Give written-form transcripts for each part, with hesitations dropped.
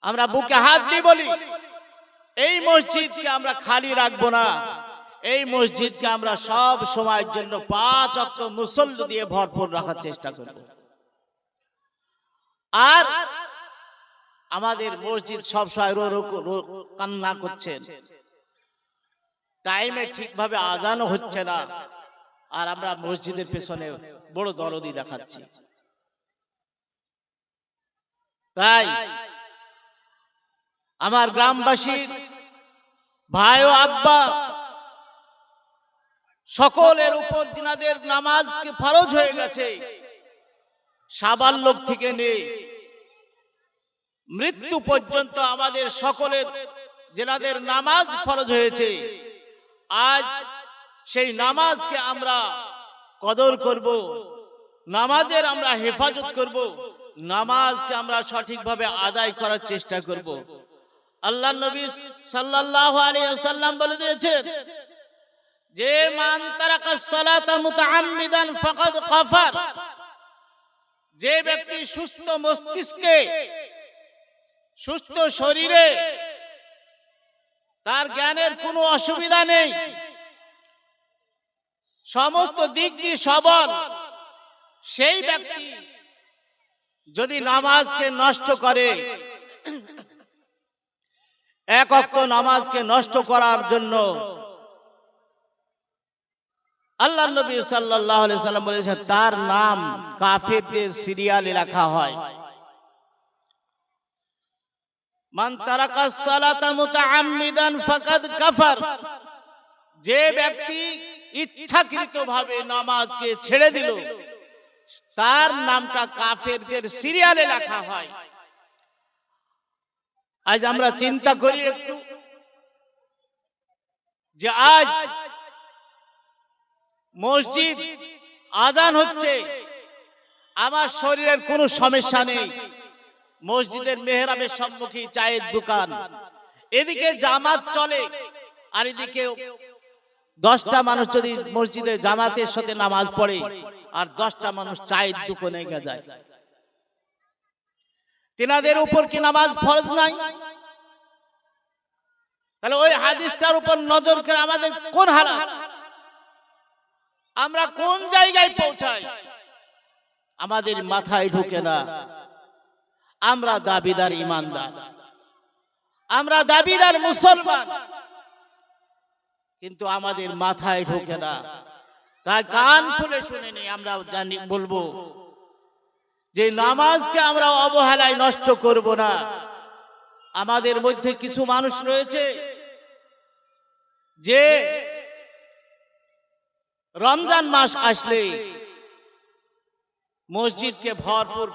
আমরা বুকে হাত দিয়ে বলি, এই মসজিদকে আমরা খালি রাখবো না, এই মসজিদকে আমরা সব সময়ের জন্য 5 ওয়াক্ত মুসল্লি দিয়ে ভরপুর রাখার চেষ্টা করব। আর আমাদের মসজিদ সব সময় কান্না করছেন, টাইমে ঠিকভাবে আজানও হচ্ছে না, আর আমরা মসজিদের পেছনে বড় দরদি দেখাচ্ছি। তাই আমার গ্রামবাসী ভাই ও আব্বা সকলের উপর যিনাদের নামাজ ফরজ হয়ে গেছে, সাবাল্যক থেকে নিয়ে মৃত্যু পর্যন্ত আমাদের সকলের যিনাদের নামাজ ফরজ হয়েছে, আজ সেই নামাজকে আমরা কদর করব, নামাজের আমরা হেফাজত করব, নামাজকে আমরা সঠিকভাবে আদায় করার চেষ্টা করব। আল্লাহর নবী সাল্লাল্লাহু আলাইহি ওয়াসাল্লাম বলে দিয়েছেন যে মান তারাকাস সালাতা মুতাআম্মিদান ফাকাদ কাফার, যে ব্যক্তি সুস্থ মস্তিষ্কে সুস্থ শরীরে তার জ্ঞানের কোনো অসুবিধা নেই, সমস্ত দিক দিয়ে সবল, সেই ব্যক্তি যদি নামাজকে নষ্ট করে, এক ওয়াক্ত নামাজকে নষ্ট করার জন্য আল্লাহর নবী সাল্লাল্লাহু আলাইহি সাল্লাম বলেছেন তার নাম কাফিরদের সিরিয়ালে লেখা হয়। মান তারাকাস সালাতা মুতাআম্মিদান ফাকাদ কাফার, যে ব্যক্তি ইচ্ছাকৃতভাবে নামাজকে ছেড়ে দিল তার নামটা কাফেরদের সিরিয়ালে লেখা হয়। আজ আমরা চিন্তা করি একটু যে আজ মসজিদ আজান হচ্ছে, আমার শরীরের কোনো সমস্যা নেই, মসজিদের মেহরাবের সম্মুখে চায়ের দোকান, এদিকে জামাত চলে, আর এদিকে 10টা মানুষ যদি মসজিদে জামাতের সাথে নামাজ পড়ে আর 10টা মানুষ চায়ের দোকানে যায়, তিনাদের উপর কি নামাজ ফরজ নাই? তাহলে ওই হাদিসটার উপর নজর করে আমাদের কোন হালাত, আমরা কোন জায়গায় পৌঁছাই আমাদের মাথায় ঢোকে না। আমরা দাবিদার ইমানদার, আমরা দাবিদার মুসলমান, কিন্তু আমাদের মাথায় ঢোকে না। তাই কান খুলে শুনে নি, আমরা জানি বলবো যে নামাজকে আমরা অবহেলায় নষ্ট করব না। আমাদের মধ্যে কিছু মানুষ রয়েছে যে রমজান মাস আসলে মসজিদকে ভরপুর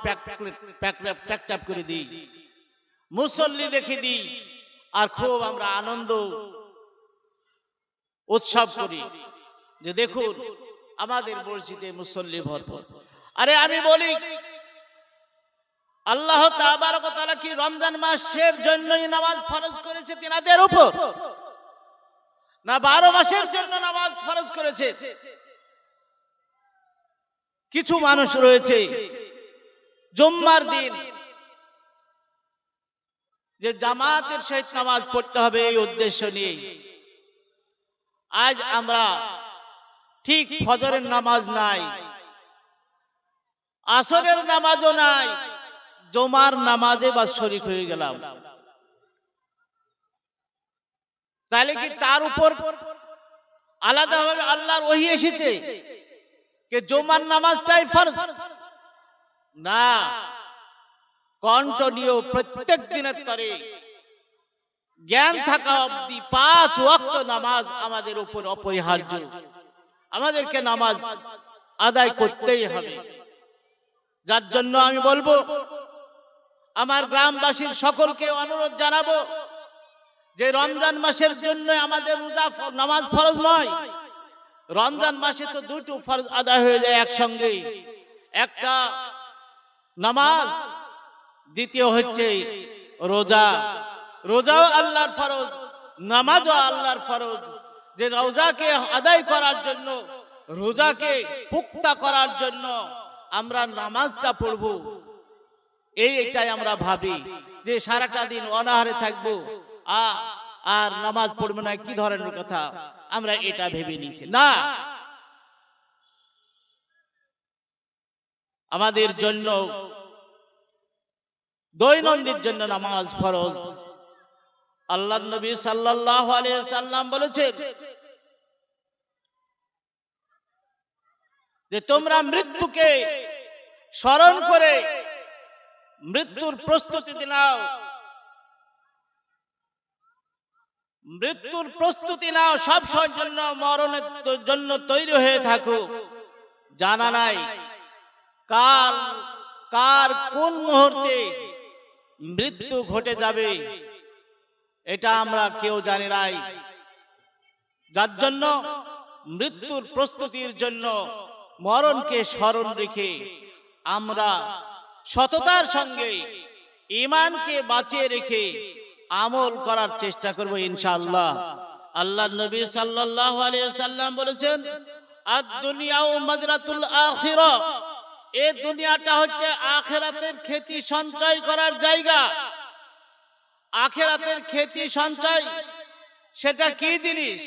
প্যাকট্যাপ করে দিই, মুসল্লি দেখে দিই, আর খুব আমরা আনন্দ উৎসব করি যে দেখুন আমাদের মসজিদে মুসল্লি ভরপুর। আরে আমি বলি, আল্লাহ তাবারক ওয়া তাআলা কি রমজান মাসের জন্যই নামাজ ফরজ করেছে তিনাদের উপর, না 12 মাসের জন্য নামাজ ফরজ করেছে? কিছু মানুষ রয়েছে জুম্মার দিন যে জামাতের সহিত নামাজ পড়তে হবে এই উদ্দেশ্য নিয়ে আজ আমরা ঠিক ফজরের নামাজ নাই, আসরের নামাজও নাই, জুমার নামাজে বা শরীক হয়ে গেলাম। তাহলে কি তার উপর আলাদাভাবে আল্লাহর ওহী এসেছে যে জুমার নামাজটাই ফরজ? না, কন্টিনিউ প্রত্যেক দিনের তরে জ্ঞান থাকা অবধি 5 ওয়াক্ত নামাজ আমাদের উপর অপরিহার্য, আমাদেরকে নামাজ আদায় করতেই হবে। যার জন্য আমি বলবো, আমার গ্রামবাসীর সকলকে অনুরোধ জানাবো যে রমজান মাসের জন্য আমাদের রোজা নামাজ ফরজ নয়। রমজান মাসে তো 2টো ফরজ আদায় হয়ে যায় একসঙ্গে, একটা নামাজ, দ্বিতীয় হচ্ছে রোজা। রোজাও আল্লাহর ফরজ, নামাজও আল্লাহর ফরজ। যে রোজাকে আদায় করার জন্য, রোজাকে পুক্তা করার জন্য আমরা নামাজটা পড়ব, এইটাই আমরা ভাবি। যে সারাটা দিন অনাহারে থাকবো আর নামাজ পড়বো না, কি ধরনের কথা? আমরা এটা ভেবে নিচ্ছি না। আমাদের জন্য দৈনন্দিন জন্য নামাজ ফরজ। আল্লাহর নবী সাল্লাল্লাহু আলাইহি সাল্লাম বলেছেন যে তোমরা মৃত্যুকে স্মরণ করে মৃত্যুর প্রস্তুতি নাও, মৃত্যুর প্রস্তুতি নাও, সব সময়ের জন্য মরণের জন্য তৈরি হয়ে থাকো। জানা নাই কার কোন মুহূর্তে মৃত্যু ঘটে যাবে, এটা আমরা কেউ জানি নাই। যার জন্য মৃত্যুর প্রস্তুতির জন্য মরণকে স্মরণ রেখে আমরা সততার সঙ্গে ঈমানকে বাঁচিয়ে রেখে আমল করার চেষ্টা করব ইনশাআল্লাহ। আল্লাহর নবী সাল্লাল্লাহু আলাইহি সাল্লাম বলেছেন আদ-দুনিয়াউ মাযরাতুল আখিরা, এই দুনিয়াটা হচ্ছে আখিরাতের খ্যাতি সঞ্চয় করার জায়গা। আখিরাতের খ্যাতি সঞ্চয় সেটা কি জিনিস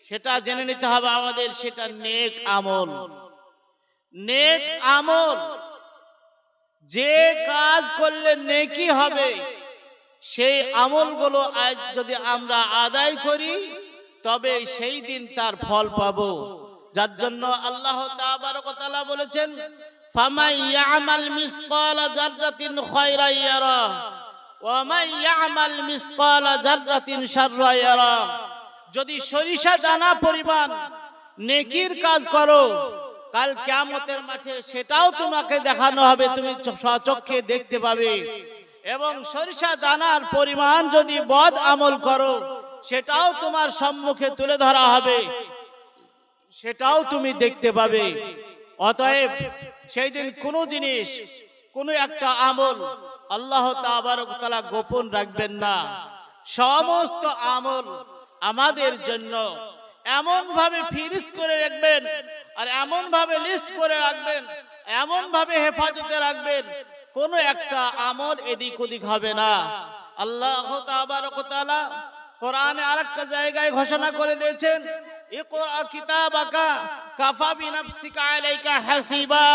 সেটা জেনে নিতে হবে আমাদের। সেটা নেক আমল। নেক আমল, যে কাজ করলে নেকি হবে সেই আমলগুলো আজ যদি আমরা আদায় করি তবে সেই দিন তার ফল পাবো। যার জন্য আল্লাহ তাবারক ওয়া তাআলা বলেছেন ফামান ইয়ামাল মিসকালা যাররাতিন খায়রান ইয়ারা ওয়া মান ইয়ামাল মিসকালা যাররাতিন শাররান ইয়ারা। যদি সরিষা দানা পরিমাণ নেকির কাজ করো, কাল কিয়ামতের মাঠে সেটাও তোমাকে দেখানো হবে, তুমি স্বচক্ষে দেখতে পাবে। এবং সরিষা দানার পরিমাণ যদি বদ আমল করো সেটাও তোমার সম্মুখে তুলে ধরা হবে, সেটাও তুমি দেখতে পাবে। অতএব সেই দিন কোনো জিনিস, কোনো একটা আমল আল্লাহ তাবারক ওয়া তাআলা গোপন রাখবেন না। সমস্ত আমল আমাদের জন্য এমন ভাবে ফিরিস্ত করে রাখবেন আর এমন ভাবে লিস্ট করে রাখবেন, এমন ভাবে হেফাজতে রাখবেন, কোনো একটা আমল এদিক ওদিক হবে না। আল্লাহ তাবারক ওয়া তাআলা কোরআনে আরেকটা জায়গায় ঘোষণা করে দিয়েছেন ইকরা কিতাবাকা কাফা বিনাফসিকা আলাইকা হাসিবা।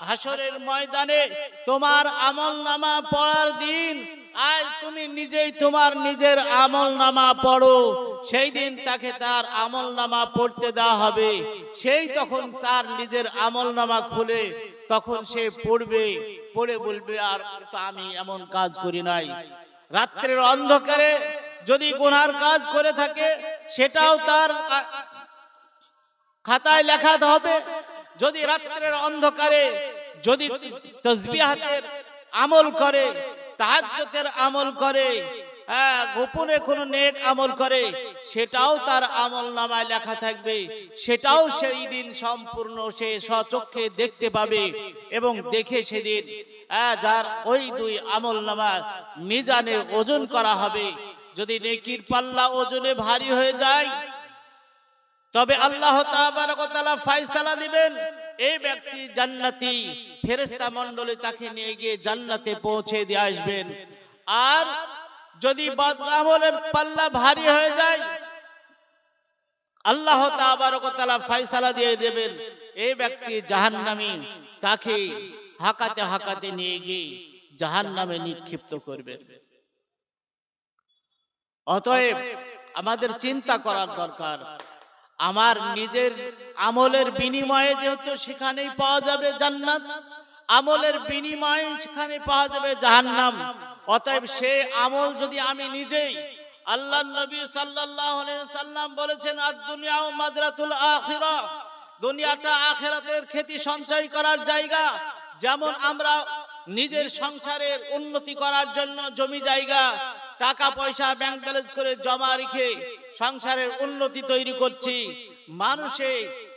হাসরের ময়দানে তোমার আমলনামা পড়ার দিন, আজ তুমি নিজেই তোমার নিজের আমলনামা পড়ো। সেই দিন তাকে তার আমলনামা পড়তে দেওয়া হবে। সেই তখন তার নিজের আমলনামা খুলে তখন সে পড়বে, পড়ে বলবে আর তো আমি এমন কাজ করি নাই। রাত্রের অন্ধকারে যদি গুনার কাজ করে থাকে সেটাও তার খাতায় লেখা হবে। যদি রাত্রের অন্ধকারে যদি তাসবিহাতের আমল করে, তাহাজ্জুদের আমল করে, গোপনে কোনো নেক আমল করে, সেটাও তার আমলনামায় লেখা থাকবে। সেটাও সেই দিন সম্পূর্ণ সে স্বচক্ষে দেখতে পাবে এবং দেখে সেদিন যার ওই দুই আমলনামা মিজানে ওজন করা হবে। যদি নেকির পাল্লা ওজনে ভারী হয়ে যায় তবে আল্লাহ তাবারক ওয়া তাআলা ফয়সালা দিবেন, এই ব্যক্তি জান্নাতি। ফেরেশতা মণ্ডলী তাকে নিয়ে গিয়ে জান্নাতে পৌঁছে দিয়ে আসবেন। আর যদি বদ আমলের পাল্লা ভারী হয়ে যায় আল্লাহ তাবারক ওয়া তাআলা ফয়সালা দিয়ে দেবেন, এই ব্যক্তি জাহান্নামী। তাকে হাকাতে হাকাতে নিয়ে গিয়ে জাহান্নামে নিক্ষিপ্ত করবেন। অতএব আমাদের চিন্তা করার দরকার, আমার নিজের আমলের বিনিময়ে যেহেতু সেখানেই পাওয়া যাবে জান্নাত, আমলের বিনিময়ে সেখানে পাওয়া যাবে জাহান্নাম। অতএব সে আমল যদি আমি নিজেই, আল্লাহর নবী সাল্লাল্লাহু আলাইহি সাল্লাম বলেছেন আদ-দুনিয়াউ মাযরাতুল আখিরা, দুনিয়াটা আখিরাতের খ্যাতি সঞ্চয় করার জায়গা। যেমন আমরা নিজের সংসারের উন্নতি করার জন্য জমি জায়গা টাকা পয়সা ব্যাংক ব্যালেন্স করে জমা রেখে সংসারের উন্নতি তৈরি করছি, মানুষে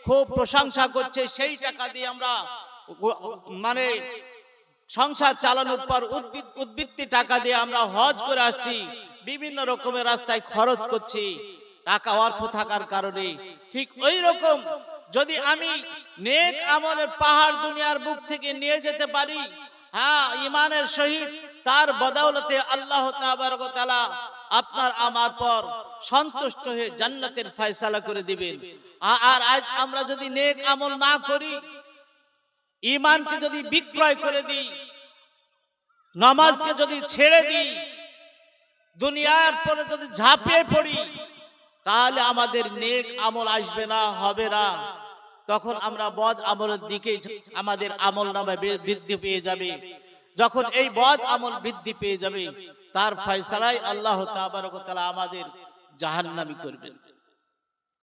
খুব প্রশংসা করছে, সেই টাকা দিয়ে আমরা মানে সংসার চালানোর পর উদ্বৃত্তি টাকা দিয়ে আমরা হজ করে আসছি, বিভিন্ন রকমের রাস্তায় খরচ করছি টাকা অর্থ থাকার কারণে। ঠিক ওই রকম যদি আমি নেক আমলের পাহাড় দুনিয়ার বুক থেকে নিয়ে যেতে পারি, হ্যাঁ, ঈমানের সহিত, তার বদৌলতে আল্লাহ তাবারক ওয়া তাআলা আপনার আমার পর সন্তুষ্ট হয়ে জান্নাতের ফয়সালা করে দিবেন। আর আজ আমরা যদি নেক আমল না করি, ঈমানকে যদি বিক্রয় করে দিই, নামাজকে যদি ছেড়ে দিই, দুনিয়ার পরে যদি ঝাঁপিয়ে পড়ি, তাহলে আমাদের নেক আমল আসবে না, হবে না। তখন আমরা বদ আমলের দিকে আমাদের আমল নামায় বৃদ্ধি পেয়ে যাবে। যখন এই বদ আমল বৃদ্ধি পেয়ে যাবে, তার ফয়সালায় আল্লাহ তাবারক ওয়া তাআলা আমাদের জাহান্নামী করবেন।